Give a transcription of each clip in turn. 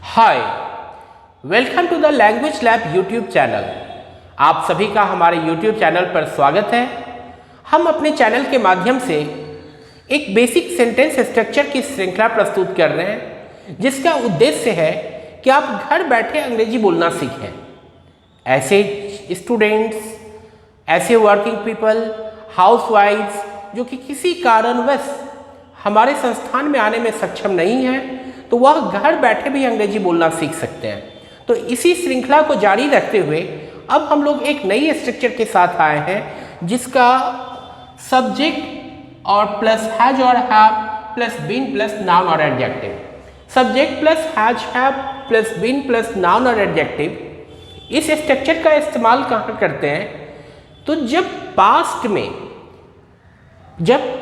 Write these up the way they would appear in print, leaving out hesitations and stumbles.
Hi, welcome to the language lab YouTube channel. आप सभी का हमारे यूट्यूब चैनल पर स्वागत है। हम अपने चैनल के माध्यम से एक बेसिक सेंटेंस स्ट्रक्चर की श्रृंखला प्रस्तुत कर रहे हैं, जिसका उद्देश्य है कि आप घर बैठे अंग्रेजी बोलना सीखें। ऐसे स्टूडेंट्स, ऐसे वर्किंग पीपल, हाउसवाइफ्स जो कि किसी कारणवश हमारे संस्थान में आने में सक्षम नहीं हैं, तो वह घर बैठे भी अंग्रेजी बोलना सीख सकते हैं। तो इसी श्रृंखला को जारी रखते हुए अब हम लोग एक नई स्ट्रक्चर के साथ आए हैं, जिसका सब्जेक्ट और प्लस हैज और have plus been plus noun और adjective. Subject plus has have plus been plus noun और एडजेक्टिव इस स्ट्रक्चर का इस्तेमाल कहाँ करते हैं? तो जब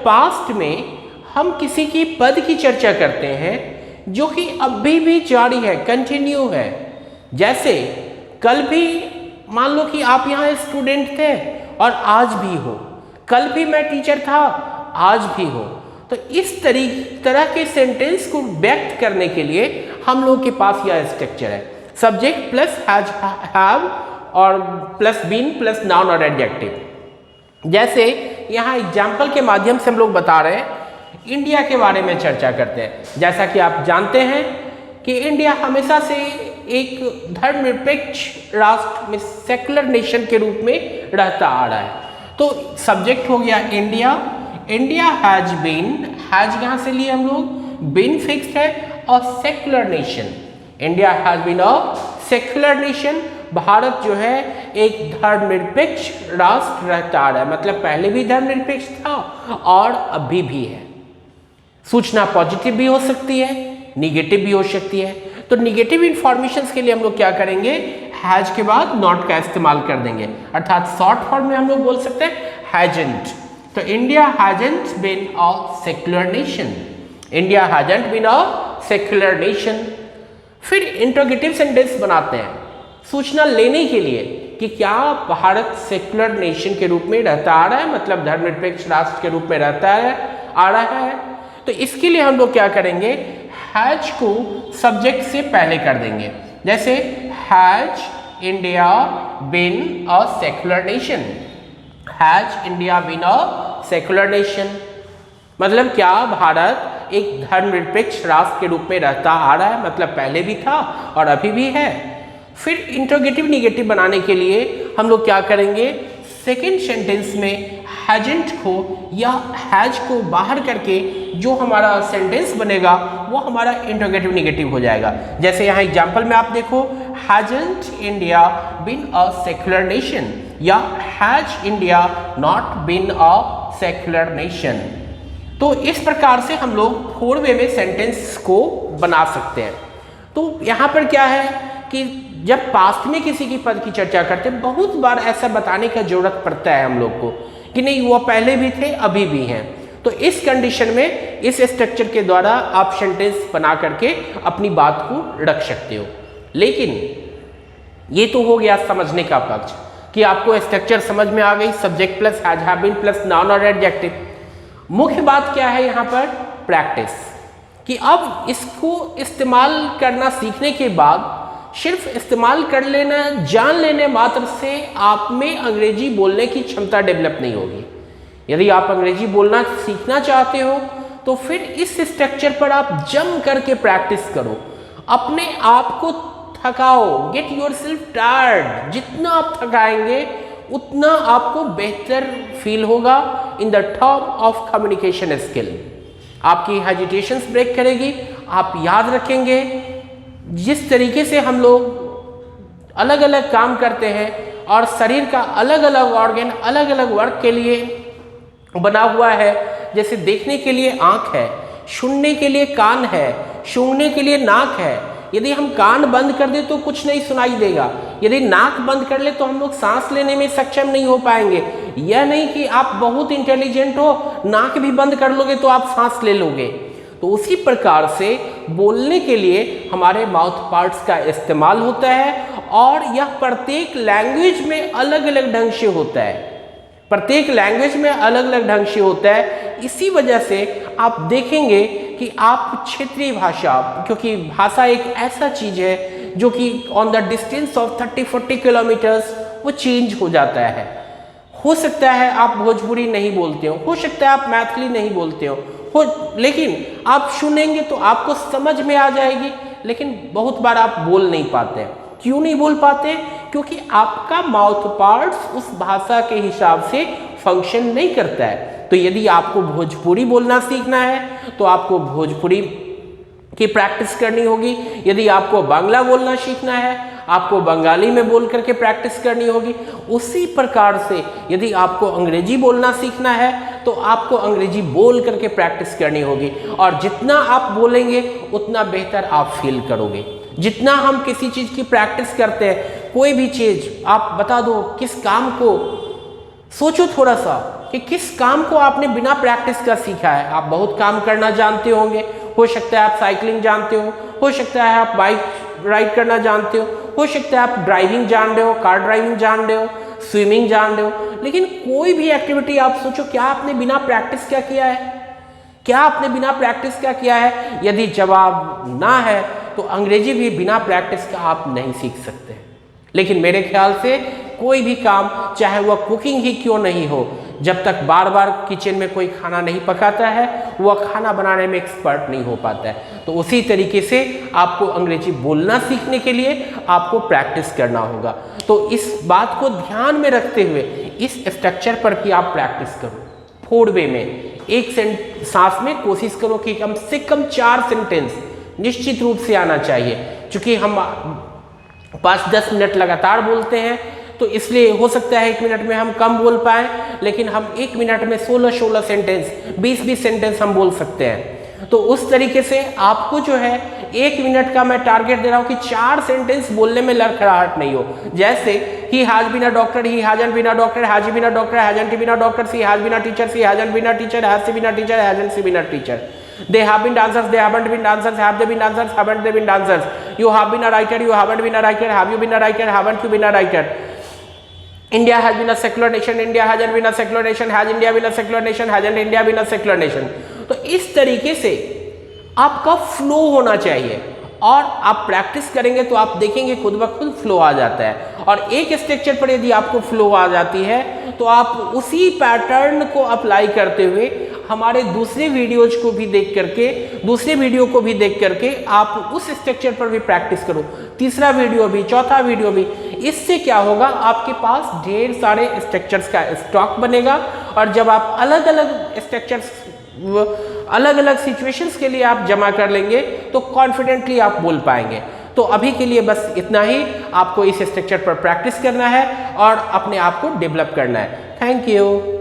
पास्ट में हम किसी की पद की चर्चा करते हैं जो कि अभी भी जारी है, कंटिन्यू है। जैसे कल भी मान लो कि आप यहाँ स्टूडेंट थे और आज भी हो, कल भी मैं टीचर था, आज भी हो। तो इस तरह के सेंटेंस को व्यक्त करने के लिए हम लोग के पास यह स्ट्रक्चर है, सब्जेक्ट प्लस हैज हैव और प्लस बीन प्लस नाउन और एडजेक्टिव। जैसे यहाँ एग्जाम्पल के माध्यम से हम लोग बता रहे हैं, इंडिया के बारे में चर्चा करते हैं। जैसा कि आप जानते हैं कि इंडिया हमेशा से एक धर्मनिरपेक्ष राष्ट्र में सेकुलर नेशन के रूप में रहता आ रहा है। तो सब्जेक्ट हो गया India, India has been, has यहाँ से लिए हम लोग, बीन फिक्स्ड है, और secular nation, India has been a secular nation. Bharat जो है एक धर्मनिरपेक्ष राष्ट्र रहता आ रहा है, मतलब पहले भी धर्मनिरपेक्ष था और अभी भी है। सूचना पॉजिटिव भी हो सकती है, निगेटिव भी हो सकती है। तो निगेटिव इंफॉर्मेशन के लिए हम लोग क्या करेंगे, हैज के बाद नॉट का इस्तेमाल कर देंगे, अर्थात शॉर्ट फॉर्म में हम लोग बोल सकते हैं हैजंट। तो India hasn't been a secular nation, India hasn't been a secular nation. फिर इंट्रोगेटिव सेंटेंस बनाते हैं सूचना लेने के लिए कि क्या भारत सेक्युलर नेशन के रूप में रहता आ रहा है, मतलब धर्मनिरपेक्ष राष्ट्र के रूप में रहता है आ रहा है। तो इसके लिए हम लोग क्या करेंगे, हैज को सब्जेक्ट से पहले कर देंगे। जैसे has India been a secular nation, has India been a secular nation, मतलब क्या भारत एक धर्मनिरपेक्ष राष्ट्र के रूप में रहता आ रहा है, मतलब पहले भी था और अभी भी है। फिर इंट्रोगेटिव निगेटिव बनाने के लिए हम लोग क्या करेंगे, सेकेंड सेंटेंस में हैजेंट को या हैज को बाहर करके जो हमारा सेंटेंस बनेगा वो हमारा इंट्रोगेटिव निगेटिव हो जाएगा। जैसे यहाँ एग्जांपल में आप देखो, hasn't India been a secular nation, या has India not been a secular nation. तो इस प्रकार से हम लोग 4 वे में सेंटेंस को बना सकते हैं। तो यहाँ पर क्या है कि जब पास्ट में किसी की पद की चर्चा करते हैं, बहुत बार ऐसा बताने का जरूरत पड़ता है हम लोग को कि नहीं वो पहले भी थे अभी भी हैं। तो इस कंडीशन में इस स्ट्रक्चर के द्वारा आप सेंटेंस बना करके अपनी बात को रख सकते हो। लेकिन ये तो हो गया समझने का पक्ष कि आपको स्ट्रक्चर समझ में आ गई, subject plus has have been plus noun और एडजेक्टिव। मुख्य बात क्या है यहाँ पर, प्रैक्टिस, कि अब इसको इस्तेमाल करना सीखने के बाद सिर्फ इस्तेमाल कर लेना, जान लेने मात्र से आप में अंग्रेजी बोलने की क्षमता डेवलप नहीं होगी। यदि आप अंग्रेजी बोलना सीखना चाहते हो तो फिर इस स्ट्रक्चर पर आप जम करके प्रैक्टिस करो, अपने आप को थकाओ, गेट योरसेल्फ टायर्ड। जितना आप थकाएंगे उतना आपको बेहतर फील होगा in the term of communication skill. आपकी हेजिटेशंस ब्रेक करेगी, आप याद रखेंगे। जिस तरीके से हम लोग अलग अलग काम करते हैं और शरीर का अलग अलग ऑर्गन अलग अलग वर्क के लिए बना हुआ है, जैसे देखने के लिए आँख है, सुनने के लिए कान है, सूंघने के लिए नाक है। यदि हम कान बंद कर दें तो कुछ नहीं सुनाई देगा, यदि नाक बंद कर ले तो हम लोग सांस लेने में सक्षम नहीं हो पाएंगे। यह नहीं कि आप बहुत इंटेलिजेंट हो, नाक भी बंद कर लोगे तो आप सांस ले लोगे। तो उसी प्रकार से बोलने के लिए हमारे माउथ पार्ट्स का इस्तेमाल होता है, और यह प्रत्येक लैंग्वेज में अलग अलग ढंग से होता है, प्रत्येक लैंग्वेज में अलग अलग ढंग से होता है। इसी वजह से आप देखेंगे कि आप क्षेत्रीय भाषा, क्योंकि भाषा एक ऐसा चीज है जो कि on the distance of 30-40 kilometres वो चेंज हो जाता है। हो सकता है आप भोजपुरी नहीं बोलते हो सकता है आप मैथिली नहीं बोलते हो, लेकिन आप सुनेंगे तो आपको समझ में आ जाएगी, लेकिन बहुत बार आप बोल नहीं पाते। क्यों नहीं बोल पाते? क्योंकि आपका माउथ पार्ट्स उस भाषा के हिसाब से फंक्शन नहीं करता है। तो यदि आपको भोजपुरी बोलना सीखना है तो आपको भोजपुरी की प्रैक्टिस करनी होगी। यदि आपको बांग्ला बोलना सीखना है आपको बंगाली में बोल करके प्रैक्टिस करनी होगी। उसी प्रकार से यदि आपको अंग्रेजी बोलना सीखना है तो आपको अंग्रेजी बोल करके प्रैक्टिस करनी होगी, और जितना आप बोलेंगे उतना बेहतर आप फील करोगे। जितना हम किसी चीज़ की प्रैक्टिस करते हैं, कोई भी चीज़ आप बता दो, किस काम को सोचो थोड़ा सा कि किस काम को आपने बिना प्रैक्टिस का सीखा है। आप बहुत काम करना जानते होंगे, हो सकता है आप साइकिलिंग जानते हो सकता है आप बाइक राइड करना जानते हो सकता है आप ड्राइविंग जान रहे हो, कार ड्राइविंग जान रहे हो, स्विमिंग जान रहे हो, लेकिन कोई भी एक्टिविटी आप सोचो क्या आपने बिना प्रैक्टिस क्या किया है? क्या आपने बिना प्रैक्टिस क्या किया है? यदि जवाब ना है तो अंग्रेजी भी बिना प्रैक्टिस का आप नहीं सीख सकते। लेकिन मेरे ख्याल से कोई भी काम, चाहे वह कुकिंग ही क्यों नहीं हो, जब तक बार बार किचन में कोई खाना नहीं पकाता है वह खाना बनाने में एक्सपर्ट नहीं हो पाता है। तो उसी तरीके से आपको अंग्रेजी बोलना सीखने के लिए आपको प्रैक्टिस करना होगा। तो इस बात को ध्यान में रखते हुए इस स्ट्रक्चर पर भी आप प्रैक्टिस करो। 4 वे में एक सांस में कोशिश करो कि कम से कम 4 सेंटेंस निश्चित रूप से आना चाहिए। क्योंकि हम 5-10 मिनट लगातार बोलते हैं तो इसलिए हो सकता है 1 मिनट में हम कम बोल पाएं, लेकिन हम 1 मिनट में 16 सेंटेंस, 20 सेंटेंस हम बोल सकते हैं। तो उस तरीके से आपको जो है 1 मिनट का मैं टारगेट दे रहा हूं कि 4 सेंटेंस बोलने में लड़खड़ाहट नहीं हो। जैसे he has been a doctor, he hasn't been a doctor, has been a doctor, hasn't been a doctor, she has been a teacher, she hasn't been a teacher, has she been a teacher, hasn't she been a teacher. They have been dancers, they haven't been dancers, have they been dancers, haven't they been dancers? You have been a writer, you haven't been a writer, have you been a writer, haven't you been a writer? India has been a secular nation, India hasn't been a secular nation, has India been a secular nation, hasn't India been a secular nation? तो इस तरीके से आपका flow होना चाहिए, और आप practice करेंगे तो आप देखेंगे खुद ब खुद फ्लो आ जाता है। और एक स्ट्रक्चर पर यदि आपको फ्लो आ जाती है तो आप उसी पैटर्न को अप्लाई करते हुए हमारे दूसरे वीडियोज को भी देख करके, दूसरे वीडियो को भी देख करके आप उस स्ट्रक्चर पर भी प्रैक्टिस करो, तीसरा वीडियो भी, चौथा वीडियो भी। इससे क्या होगा, आपके पास ढेर सारे स्ट्रक्चर्स का स्टॉक बनेगा, और जब आप अलग अलग स्ट्रक्चर्स, अलग अलग सिचुएशंस के लिए आप जमा कर लेंगे तो कॉन्फिडेंटली आप बोल पाएंगे। तो अभी के लिए बस इतना ही, आपको इस स्ट्रक्चर पर प्रैक्टिस करना है और अपने आप को डेवलप करना है। Thank you.